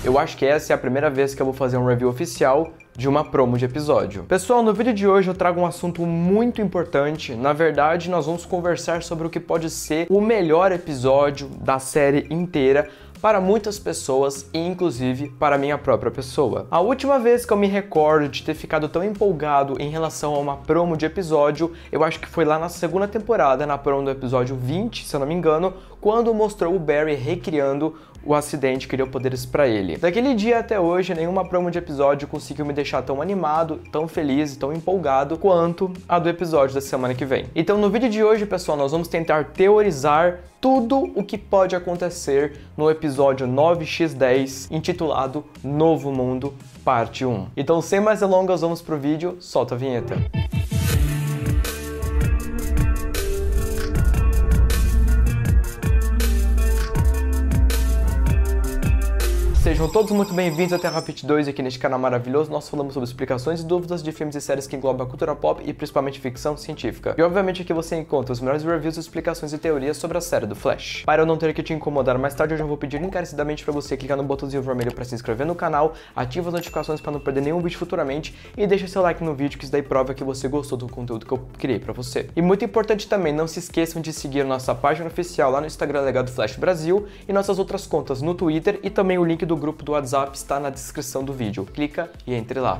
eu acho que essa é a primeira vez que eu vou fazer um review oficial de uma promo de episódio. Pessoal, no vídeo de hoje eu trago um assunto muito importante. Na verdade, nós vamos conversar sobre o que pode ser o melhor episódio da série inteira para muitas pessoas e inclusive para minha própria pessoa. A última vez que eu me recordo de ter ficado tão empolgado em relação a uma promo de episódio, eu acho que foi lá na segunda temporada, na promo do episódio 20, se eu não me engano, quando mostrou o Barry recriando o acidente que deu poderes pra ele. Daquele dia até hoje, nenhuma promo de episódio conseguiu me deixar tão animado, tão feliz e tão empolgado quanto a do episódio da semana que vem. Então no vídeo de hoje, pessoal, nós vamos tentar teorizar tudo o que pode acontecer no episódio 9x10, intitulado Novo Mundo, parte 1. Então sem mais delongas, vamos pro vídeo, solta a vinheta. Sejam todos muito bem-vindos a Terra Pit 2, aqui neste canal maravilhoso. Nós falamos sobre explicações e dúvidas de filmes e séries que englobam a cultura pop e principalmente ficção científica. E obviamente aqui você encontra os melhores reviews, explicações e teorias sobre a série do Flash. Para eu não ter que te incomodar mais tarde, eu já vou pedir encarecidamente para você clicar no botãozinho vermelho para se inscrever no canal, ativa as notificações para não perder nenhum vídeo futuramente e deixa seu like no vídeo, que isso daí prova que você gostou do conteúdo que eu criei para você. E muito importante também, não se esqueçam de seguir nossa página oficial lá no Instagram Legado Flash Brasil e nossas outras contas no Twitter, e também o link do grupo do WhatsApp está na descrição do vídeo. Clica e entre lá.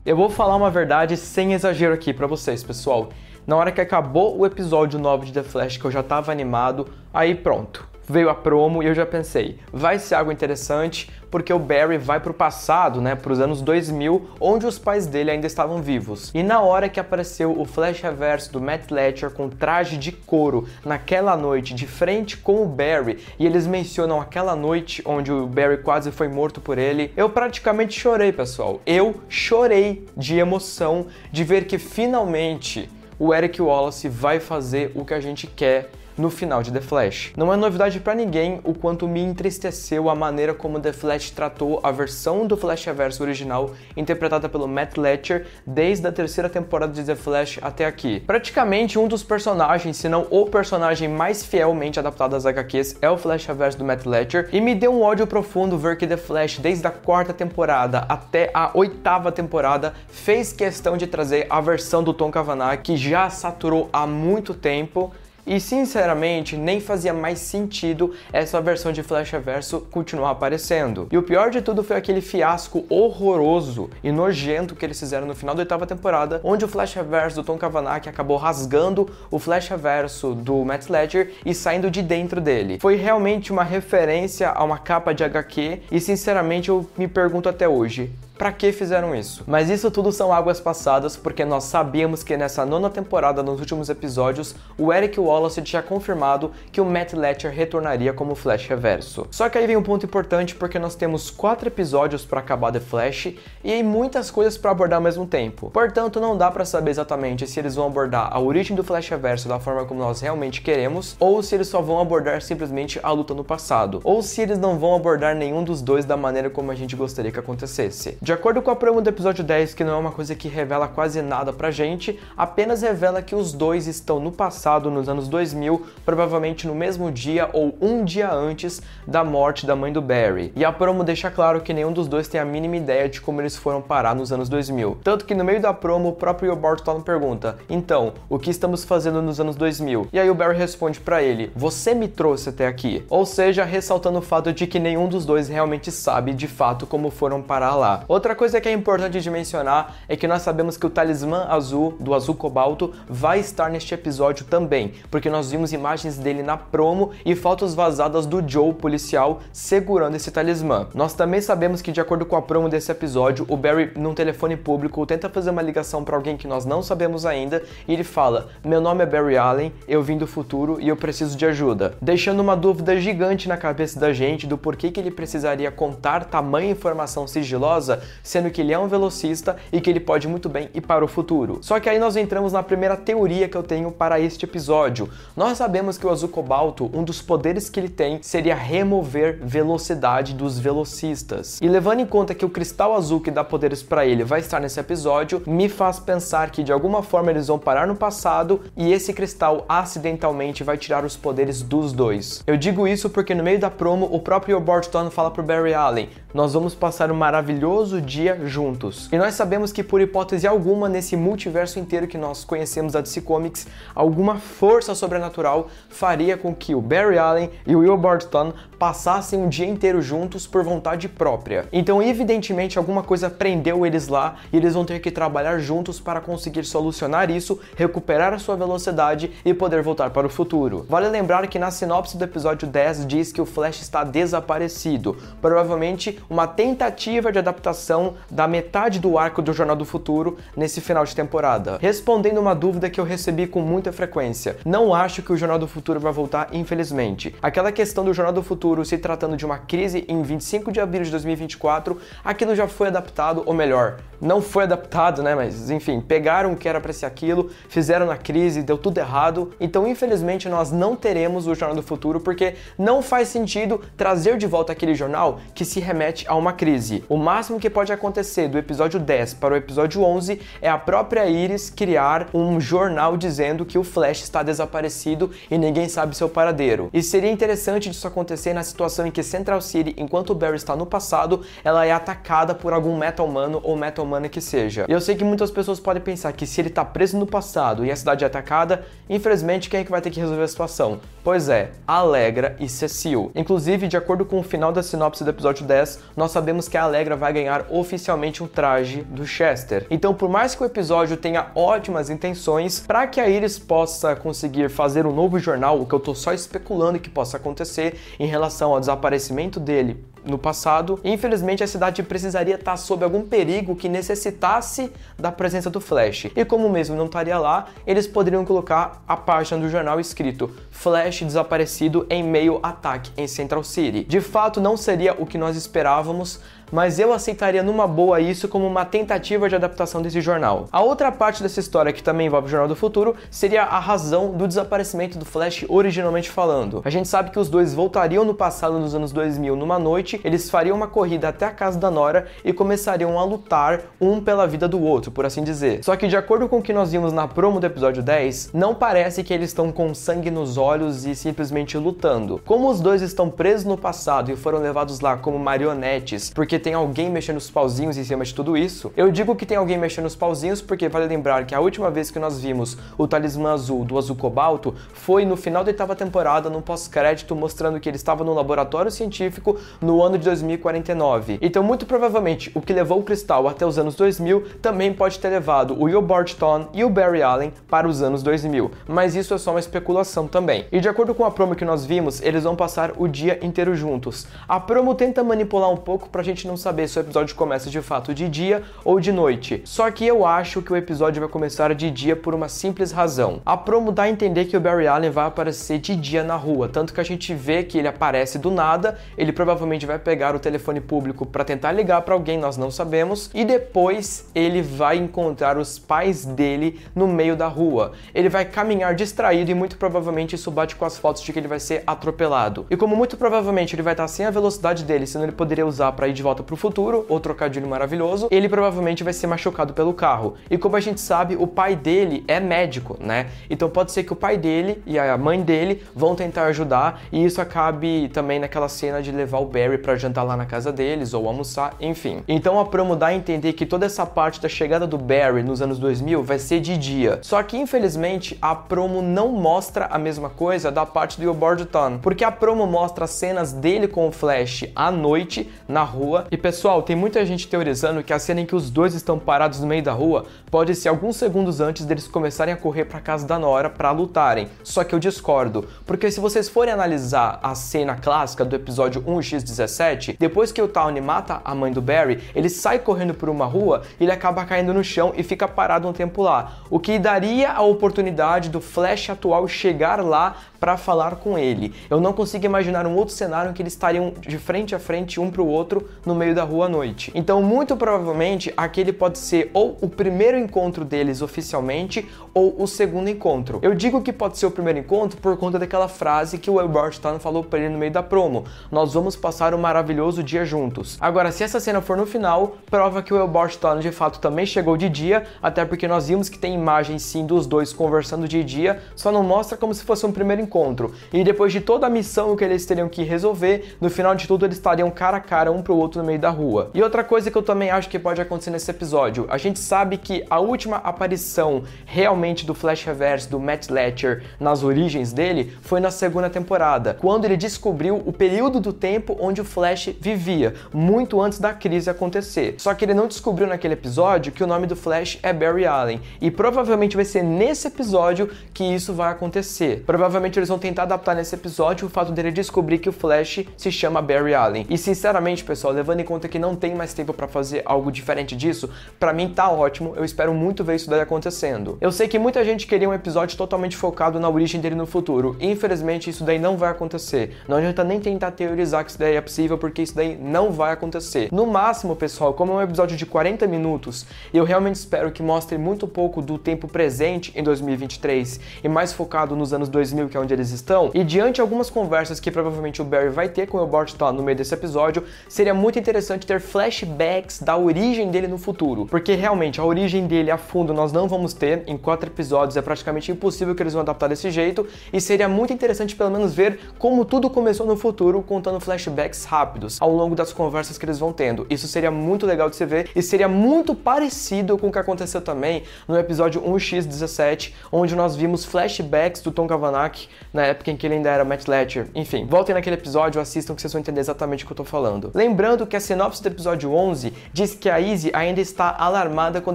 Eu vou falar uma verdade sem exagero aqui pra vocês, pessoal. Na hora que acabou o episódio 9 de The Flash, que eu já tava animado, aí pronto. Veio a promo e eu já pensei, vai ser algo interessante, porque o Barry vai pro passado, né, pros anos 2000, onde os pais dele ainda estavam vivos. E na hora que apareceu o Flash Reverso do Matt Letscher com traje de couro naquela noite, de frente com o Barry, e eles mencionam aquela noite onde o Barry quase foi morto por ele, eu praticamente chorei, pessoal. Eu chorei de emoção de ver que finalmente o Eric Wallace vai fazer o que a gente quer no final de The Flash. Não é novidade pra ninguém o quanto me entristeceu a maneira como The Flash tratou a versão do Flashverse original, interpretada pelo Matt Letscher, desde a terceira temporada de The Flash até aqui. Praticamente um dos personagens, se não o personagem mais fielmente adaptado às HQs, é o Flashverse do Matt Letscher, e me deu um ódio profundo ver que The Flash, desde a quarta temporada até a oitava temporada, fez questão de trazer a versão do Tom Cavanagh, que já saturou há muito tempo. E sinceramente, nem fazia mais sentido essa versão de Flashverso continuar aparecendo. E o pior de tudo foi aquele fiasco horroroso e nojento que eles fizeram no final da oitava temporada, onde o Flashverso do Tom Cavanagh acabou rasgando o Flashverso do Matt Letscher e saindo de dentro dele. Foi realmente uma referência a uma capa de HQ e sinceramente eu me pergunto até hoje, pra que fizeram isso? Mas isso tudo são águas passadas, porque nós sabíamos que nessa nona temporada, nos últimos episódios, o Eric Wallace tinha confirmado que o Matt Letscher retornaria como Flash Reverso. Só que aí vem um ponto importante, porque nós temos 4 episódios pra acabar The Flash e aí muitas coisas pra abordar ao mesmo tempo. Portanto, não dá pra saber exatamente se eles vão abordar a origem do Flash Reverso da forma como nós realmente queremos, ou se eles só vão abordar simplesmente a luta no passado, ou se eles não vão abordar nenhum dos dois da maneira como a gente gostaria que acontecesse. De acordo com a promo do episódio 10, que não é uma coisa que revela quase nada pra gente, apenas revela que os dois estão no passado, nos anos 2000, provavelmente no mesmo dia ou um dia antes da morte da mãe do Barry. E a promo deixa claro que nenhum dos dois tem a mínima ideia de como eles foram parar nos anos 2000. Tanto que no meio da promo, o próprio Will Barton pergunta, então, o que estamos fazendo nos anos 2000? E aí o Barry responde pra ele, você me trouxe até aqui. Ou seja, ressaltando o fato de que nenhum dos dois realmente sabe de fato como foram parar lá. Outra coisa que é importante de mencionar é que nós sabemos que o talismã azul, do azul cobalto, vai estar neste episódio também, porque nós vimos imagens dele na promo e fotos vazadas do Joe, policial, segurando esse talismã. Nós também sabemos que, de acordo com a promo desse episódio, o Barry, num telefone público, tenta fazer uma ligação para alguém que nós não sabemos ainda, e ele fala, meu nome é Barry Allen, eu vim do futuro e eu preciso de ajuda, deixando uma dúvida gigante na cabeça da gente do porquê que ele precisaria contar tamanha informação sigilosa sendo que ele é um velocista e que ele pode muito bem ir para o futuro. Só que aí nós entramos na primeira teoria que eu tenho para este episódio. Nós sabemos que o Azul Cobalto, um dos poderes que ele tem seria remover velocidade dos velocistas. E levando em conta que o cristal azul que dá poderes para ele vai estar nesse episódio, me faz pensar que de alguma forma eles vão parar no passado e esse cristal acidentalmente vai tirar os poderes dos dois. Eu digo isso porque no meio da promo o próprio Warburton fala pro Barry Allen: nós vamos passar um maravilhoso dia juntos. E nós sabemos que por hipótese alguma nesse multiverso inteiro que nós conhecemos da DC Comics, alguma força sobrenatural faria com que o Barry Allen e o Will Warburton passassem um dia inteiro juntos por vontade própria. Então evidentemente alguma coisa prendeu eles lá e eles vão ter que trabalhar juntos para conseguir solucionar isso, recuperar a sua velocidade e poder voltar para o futuro. Vale lembrar que na sinopse do episódio 10 diz que o Flash está desaparecido, provavelmente uma tentativa de adaptação da metade do arco do Jornal do Futuro nesse final de temporada. Respondendo uma dúvida que eu recebi com muita frequência, não acho que o Jornal do Futuro vai voltar, infelizmente. Aquela questão do Jornal do Futuro se tratando de uma crise em 25 de abril de 2024, aquilo já foi adaptado, ou melhor, não foi adaptado, né, mas enfim, pegaram o que era para ser aquilo, fizeram na crise, deu tudo errado, então infelizmente nós não teremos o Jornal do Futuro porque não faz sentido trazer de volta aquele jornal que se remete a uma crise. O máximo que pode acontecer do episódio 10 para o episódio 11 é a própria Iris criar um jornal dizendo que o Flash está desaparecido e ninguém sabe seu paradeiro. E seria interessante disso acontecer na situação em que Central City, enquanto o Barry está no passado, ela é atacada por algum meta-humano ou meta-humana que seja. E eu sei que muitas pessoas podem pensar que se ele está preso no passado e a cidade é atacada, infelizmente quem é que vai ter que resolver a situação? Pois é, Allegra e Cecile. Inclusive, de acordo com o final da sinopse do episódio 10, nós sabemos que a Allegra vai ganhar oficialmente um traje do Chester. Então, por mais que o episódio tenha ótimas intenções, para que a Iris possa conseguir fazer um novo jornal, o que eu tô só especulando que possa acontecer em relação ao desaparecimento dele no passado, infelizmente a cidade precisaria estar sob algum perigo que necessitasse da presença do Flash. E como mesmo não estaria lá, eles poderiam colocar a página do jornal escrito Flash desaparecido em meio ataque em Central City. De fato, não seria o que nós esperávamos, mas eu aceitaria numa boa isso como uma tentativa de adaptação desse jornal. A outra parte dessa história que também envolve o Jornal do Futuro seria a razão do desaparecimento do Flash originalmente falando. A gente sabe que os dois voltariam no passado nos anos 2000 numa noite, eles fariam uma corrida até a casa da Nora e começariam a lutar um pela vida do outro, por assim dizer. Só que de acordo com o que nós vimos na promo do episódio 10, não parece que eles estão com sangue nos olhos e simplesmente lutando. Como os dois estão presos no passado e foram levados lá como marionetes, porque tem alguém mexendo os pauzinhos em cima de tudo isso, eu digo que tem alguém mexendo os pauzinhos porque vale lembrar que a última vez que nós vimos o talismã azul do Azul Cobalto foi no final da 8ª temporada, num pós-crédito mostrando que ele estava no laboratório científico no ano de 2049. Então, muito provavelmente, o que levou o cristal até os anos 2000 também pode ter levado o Will Warburton e o Barry Allen para os anos 2000, mas isso é só uma especulação também. E de acordo com a promo que nós vimos, eles vão passar o dia inteiro juntos. A promo tenta manipular um pouco pra gente não saber se o episódio começa de fato de dia ou de noite. Só que eu acho que o episódio vai começar de dia por uma simples razão. A promo dá a entender que o Barry Allen vai aparecer de dia na rua, tanto que a gente vê que ele aparece do nada, ele provavelmente vai pegar o telefone público para tentar ligar para alguém, nós não sabemos, e depois ele vai encontrar os pais dele no meio da rua. Ele vai caminhar distraído e muito provavelmente isso bate com as fotos de que ele vai ser atropelado. E como muito provavelmente ele vai estar sem a velocidade dele, senão ele poderia usar para ir de volta pro futuro, ou trocadilho maravilhoso, ele provavelmente vai ser machucado pelo carro. E como a gente sabe, o pai dele é médico, né? Então pode ser que o pai dele e a mãe dele vão tentar ajudar e isso acabe também naquela cena de levar o Barry pra jantar lá na casa deles ou almoçar, enfim. Então a promo dá a entender que toda essa parte da chegada do Barry nos anos 2000 vai ser de dia. Só que infelizmente a promo não mostra a mesma coisa da parte do Will Warburton, porque a promo mostra cenas dele com o Flash à noite na rua. E pessoal, tem muita gente teorizando que a cena em que os dois estão parados no meio da rua pode ser alguns segundos antes deles começarem a correr pra casa da Nora pra lutarem. Só que eu discordo, porque se vocês forem analisar a cena clássica do episódio 1x17, depois que o Tawny mata a mãe do Barry, ele sai correndo por uma rua e ele acaba caindo no chão e fica parado um tempo lá, o que daria a oportunidade do Flash atual chegar lá para falar com ele. Eu não consigo imaginar um outro cenário em que eles estariam de frente a frente um pro outro no meio da rua à noite. Então, muito provavelmente, aquele pode ser ou o primeiro encontro deles oficialmente ou o segundo encontro. Eu digo que pode ser o primeiro encontro por conta daquela frase que o Will Bardstown falou pra ele no meio da promo: nós vamos passar um maravilhoso dia juntos. Agora, se essa cena for no final, prova que o Will Bardstown de fato também chegou de dia, até porque nós vimos que tem imagens sim dos dois conversando de dia, só não mostra como se fosse um primeiro encontro. E depois de toda a missão que eles teriam que resolver, no final de tudo eles estariam cara a cara um pro outro no meio da rua. E outra coisa que eu também acho que pode acontecer nesse episódio, a gente sabe que a última aparição realmente do Flash Reverso do Matt Letscher nas origens dele foi na segunda temporada, quando ele descobriu o período do tempo onde o Flash vivia, muito antes da crise acontecer. Só que ele não descobriu naquele episódio que o nome do Flash é Barry Allen, e provavelmente vai ser nesse episódio que isso vai acontecer. Provavelmente eles vão tentar adaptar nesse episódio o fato dele descobrir que o Flash se chama Barry Allen. E sinceramente, pessoal, levando em conta que não tem mais tempo pra fazer algo diferente disso, pra mim tá ótimo, eu espero muito ver isso daí acontecendo. Eu sei que muita gente queria um episódio totalmente focado na origem dele no futuro. Infelizmente, isso daí não vai acontecer. Não adianta nem tentar teorizar que isso daí é possível, porque isso daí não vai acontecer. No máximo, pessoal, como é um episódio de 40 minutos, eu realmente espero que mostre muito pouco do tempo presente em 2023 e mais focado nos anos 2000, que é onde eles estão. E diante de algumas conversas que provavelmente o Barry vai ter com o Bardstown no meio desse episódio, seria muito interessante ter flashbacks da origem dele no futuro, porque realmente a origem dele a fundo nós não vamos ter em 4 episódios, é praticamente impossível que eles vão adaptar desse jeito, e seria muito interessante pelo menos ver como tudo começou no futuro, contando flashbacks rápidos ao longo das conversas que eles vão tendo. Isso seria muito legal de se ver e seria muito parecido com o que aconteceu também no episódio 1x17, onde nós vimos flashbacks do Tom Cavanagh na época em que ele ainda era Matt Letscher. Enfim, voltem naquele episódio, assistam que vocês vão entender exatamente o que eu tô falando. Lembrando que a sinopse do episódio 11 diz que a Izzy ainda está alarmada com o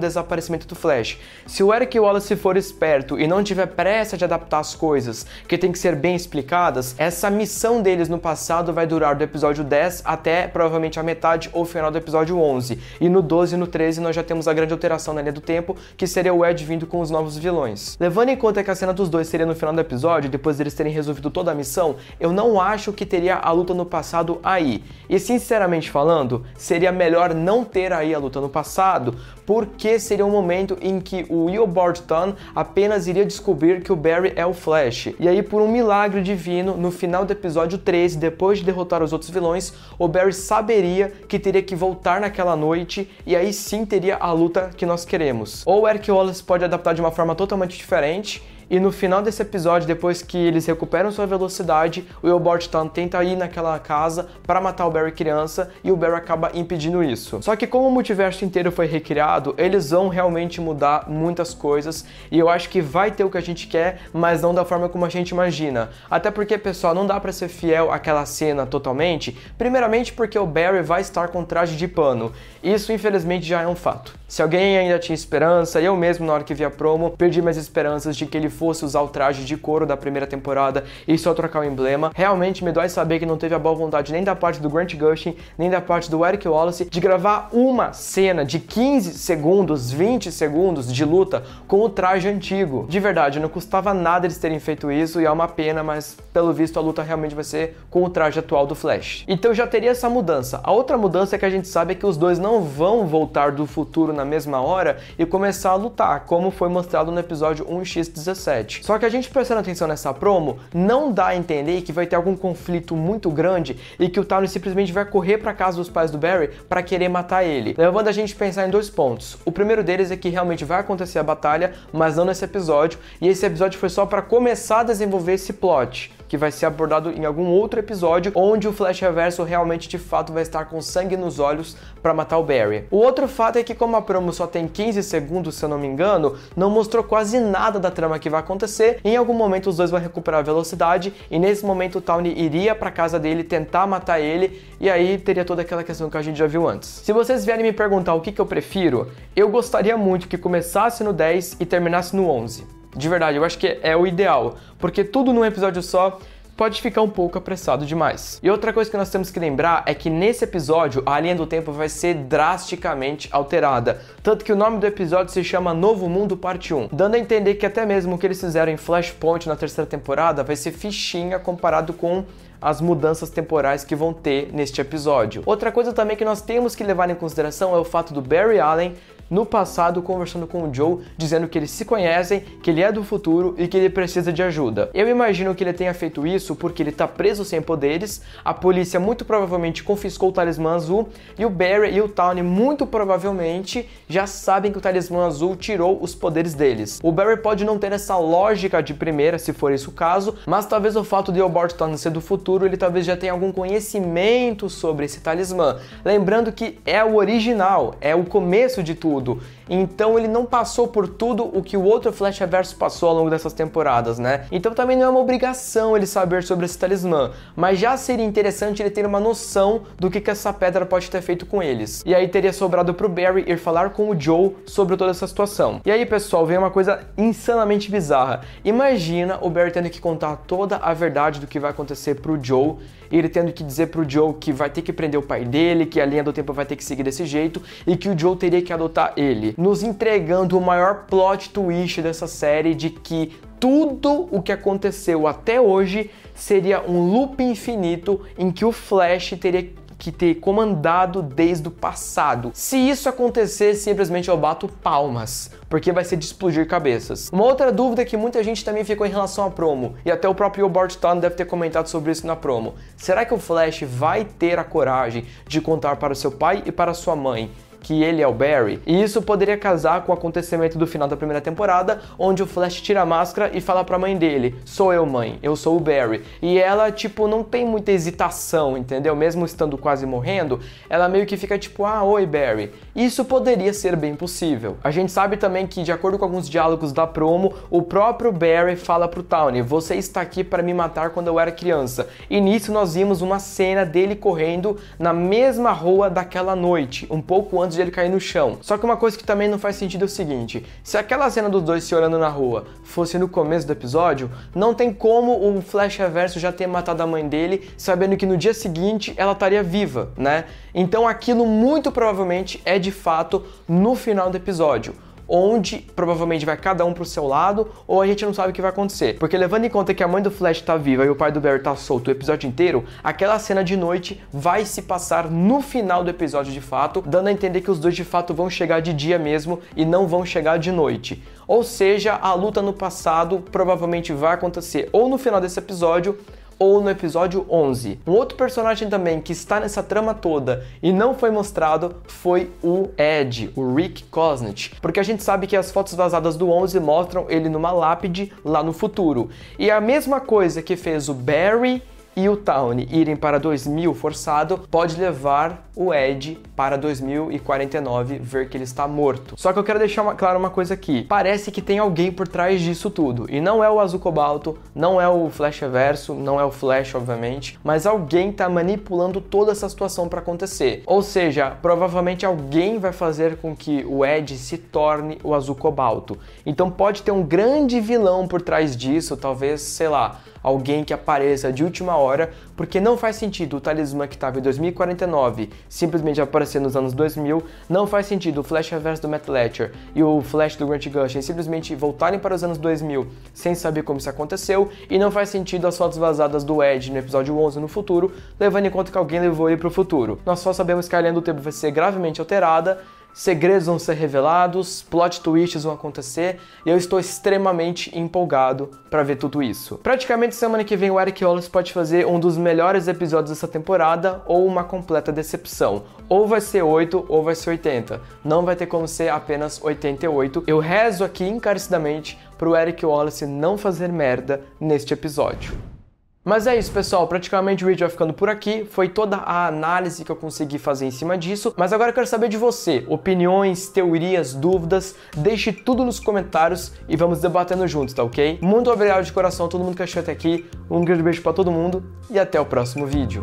desaparecimento do Flash. Se o Eric Wallace for esperto e não tiver pressa de adaptar as coisas que tem que ser bem explicadas, essa missão deles no passado vai durar do episódio 10 até provavelmente a metade ou final do episódio 11. E no 12 e no 13 nós já temos a grande alteração na linha do tempo, que seria o Ed vindo com os novos vilões. Levando em conta que a cena dos dois seria no final do episódio, depois deles terem resolvido toda a missão, eu não acho que teria a luta no passado aí. E sinceramente falando, seria melhor não ter aí a luta no passado, porque seria um momento em que o Will Bardstown apenas iria descobrir que o Barry é o Flash. E aí, por um milagre divino, no final do episódio 13, depois de derrotar os outros vilões, o Barry saberia que teria que voltar naquela noite, e aí sim teria a luta que nós queremos. Ou o Eric Wallace pode adaptar de uma forma totalmente diferente, e no final desse episódio, depois que eles recuperam sua velocidade, o Will Bardstown tenta ir naquela casa para matar o Barry criança e o Barry acaba impedindo isso. Só que como o multiverso inteiro foi recriado, eles vão realmente mudar muitas coisas e eu acho que vai ter o que a gente quer, mas não da forma como a gente imagina. Até porque, pessoal, não dá para ser fiel àquela cena totalmente, primeiramente porque o Barry vai estar com traje de pano. Isso, infelizmente, já é um fato. Se alguém ainda tinha esperança, eu mesmo, na hora que vi a promo, perdi minhas esperanças de que ele fosse usar o traje de couro da primeira temporada e só trocar o emblema. Realmente me dói saber que não teve a boa vontade nem da parte do Grant Gustin, nem da parte do Eric Wallace de gravar uma cena de 15 segundos, 20 segundos de luta com o traje antigo. De verdade, não custava nada eles terem feito isso e é uma pena, mas pelo visto a luta realmente vai ser com o traje atual do Flash. Então já teria essa mudança. A outra mudança é que a gente sabe que os dois não vão voltar do futuro na mesma hora e começar a lutar, como foi mostrado no episódio 1x17. Só que a gente prestando atenção nessa promo, não dá a entender que vai ter algum conflito muito grande e que o Tony simplesmente vai correr para casa dos pais do Barry para querer matar ele, levando a gente a pensar em 2 pontos. O primeiro deles é que realmente vai acontecer a batalha, mas não nesse episódio, e esse episódio foi só para começar a desenvolver esse plot, que vai ser abordado em algum outro episódio, onde o Flash Reverso realmente de fato vai estar com sangue nos olhos para matar o Barry. O outro fato é que como a promo só tem 15 segundos, se eu não me engano, não mostrou quase nada da trama que vai acontecer. Em algum momento os dois vão recuperar a velocidade e nesse momento o Tony iria para casa dele tentar matar ele e aí teria toda aquela questão que a gente já viu antes. Se vocês vierem me perguntar o que eu prefiro, eu gostaria muito que começasse no 10 e terminasse no 11. De verdade, eu acho que é o ideal, porque tudo num episódio só pode ficar um pouco apressado demais. E outra coisa que nós temos que lembrar é que nesse episódio a linha do tempo vai ser drasticamente alterada, tanto que o nome do episódio se chama Novo Mundo Parte 1, dando a entender que até mesmo o que eles fizeram em Flashpoint na terceira temporada vai ser fichinha comparado com as mudanças temporais que vão ter neste episódio. Outra coisa também que nós temos que levar em consideração é o fato do Barry Allen no passado conversando com o Joe, dizendo que eles se conhecem, que ele é do futuro e que ele precisa de ajuda. Eu imagino que ele tenha feito isso porque ele tá preso sem poderes, a polícia muito provavelmente confiscou o talismã azul e o Barry e o Tawny muito provavelmente já sabem que o talismã azul tirou os poderes deles. O Barry pode não ter essa lógica de primeira, se for esse o caso, mas talvez o fato de Albert Tawny ser do futuro, ele talvez já tenha algum conhecimento sobre esse talismã. Lembrando que é o original, é o começo de tudo. Então ele não passou por tudo o que o outro Flashverso passou ao longo dessas temporadas, né? Então também não é uma obrigação ele saber sobre esse talismã, mas já seria interessante ele ter uma noção do que essa pedra pode ter feito com eles. E aí teria sobrado pro Barry ir falar com o Joe sobre toda essa situação. E aí, pessoal, vem uma coisa insanamente bizarra. Imagina o Barry tendo que contar toda a verdade do que vai acontecer pro Joe, ele tendo que dizer pro Joe que vai ter que prender o pai dele, que a linha do tempo vai ter que seguir desse jeito e que o Joe teria que adotar ele, nos entregando o maior plot twist dessa série de que tudo o que aconteceu até hoje seria um loop infinito em que o Flash teria que ter comandado desde o passado. Se isso acontecer, simplesmente eu bato palmas, porque vai ser de explodir cabeças. Uma outra dúvida que muita gente também ficou em relação à promo, e até o próprio Albert Tawny deve ter comentado sobre isso na promo. Será que o Flash vai ter a coragem de contar para o seu pai e para sua mãe que ele é o Barry? E isso poderia casar com o acontecimento do final da primeira temporada, onde o Flash tira a máscara e fala pra mãe dele: sou eu, mãe, eu sou o Barry. E ela, tipo, não tem muita hesitação, entendeu? Mesmo estando quase morrendo, ela meio que fica tipo: ah, oi, Barry. Isso poderia ser bem possível. A gente sabe também que, de acordo com alguns diálogos da promo, o próprio Barry fala pro Tawny: você está aqui para me matar quando eu era criança. E nisso nós vimos uma cena dele correndo na mesma rua daquela noite, um pouco antes de ele cair no chão. Só que uma coisa que também não faz sentido é o seguinte: se aquela cena dos dois se olhando na rua fosse no começo do episódio, não tem como o Flashverso já ter matado a mãe dele, sabendo que no dia seguinte ela estaria viva, né? Então aquilo muito provavelmente é de fato no final do episódio, onde provavelmente vai cada um pro seu lado, ou a gente não sabe o que vai acontecer. Porque levando em conta que a mãe do Flash tá viva e o pai do Barry tá solto o episódio inteiro, aquela cena de noite vai se passar no final do episódio de fato, dando a entender que os dois de fato vão chegar de dia mesmo e não vão chegar de noite. Ou seja, a luta no passado provavelmente vai acontecer ou no final desse episódio, ou no episódio 11. Um outro personagem também que está nessa trama toda e não foi mostrado foi o Ed, o Rick Cosnett, porque a gente sabe que as fotos vazadas do 11 mostram ele numa lápide lá no futuro. E a mesma coisa que fez o Barry e o Tawny irem para 2000 forçado, pode levar o Ed para 2049 ver que ele está morto. Só que eu quero deixar claro uma coisa aqui: parece que tem alguém por trás disso tudo, e não é o Azul Cobalto, não é o Flashverso, não é o Flash, obviamente, mas alguém está manipulando toda essa situação para acontecer. Ou seja, provavelmente alguém vai fazer com que o Ed se torne o Azul Cobalto. Então pode ter um grande vilão por trás disso, talvez, sei lá, alguém que apareça de última hora, porque não faz sentido o talismã que estava em 2049 simplesmente aparecer nos anos 2000, não faz sentido o Flashverse do Matt Letscher e o Flash do Grant Gustin simplesmente voltarem para os anos 2000 sem saber como isso aconteceu, e não faz sentido as fotos vazadas do Ed no episódio 11 no futuro, levando em conta que alguém levou ele para o futuro. Nós só sabemos que a linha do tempo vai ser gravemente alterada, segredos vão ser revelados, plot twists vão acontecer, e eu estou extremamente empolgado para ver tudo isso. Praticamente semana que vem o Eric Wallace pode fazer um dos melhores episódios dessa temporada ou uma completa decepção. Ou vai ser 8 ou vai ser 80. Não vai ter como ser apenas 88. Eu rezo aqui encarecidamente pro Eric Wallace não fazer merda neste episódio. Mas é isso, pessoal, praticamente o vídeo vai ficando por aqui, foi toda a análise que eu consegui fazer em cima disso, mas agora eu quero saber de você, opiniões, teorias, dúvidas, deixe tudo nos comentários e vamos debatendo juntos, tá ok? Muito obrigado de coração a todo mundo que achou até aqui, um grande beijo pra todo mundo e até o próximo vídeo.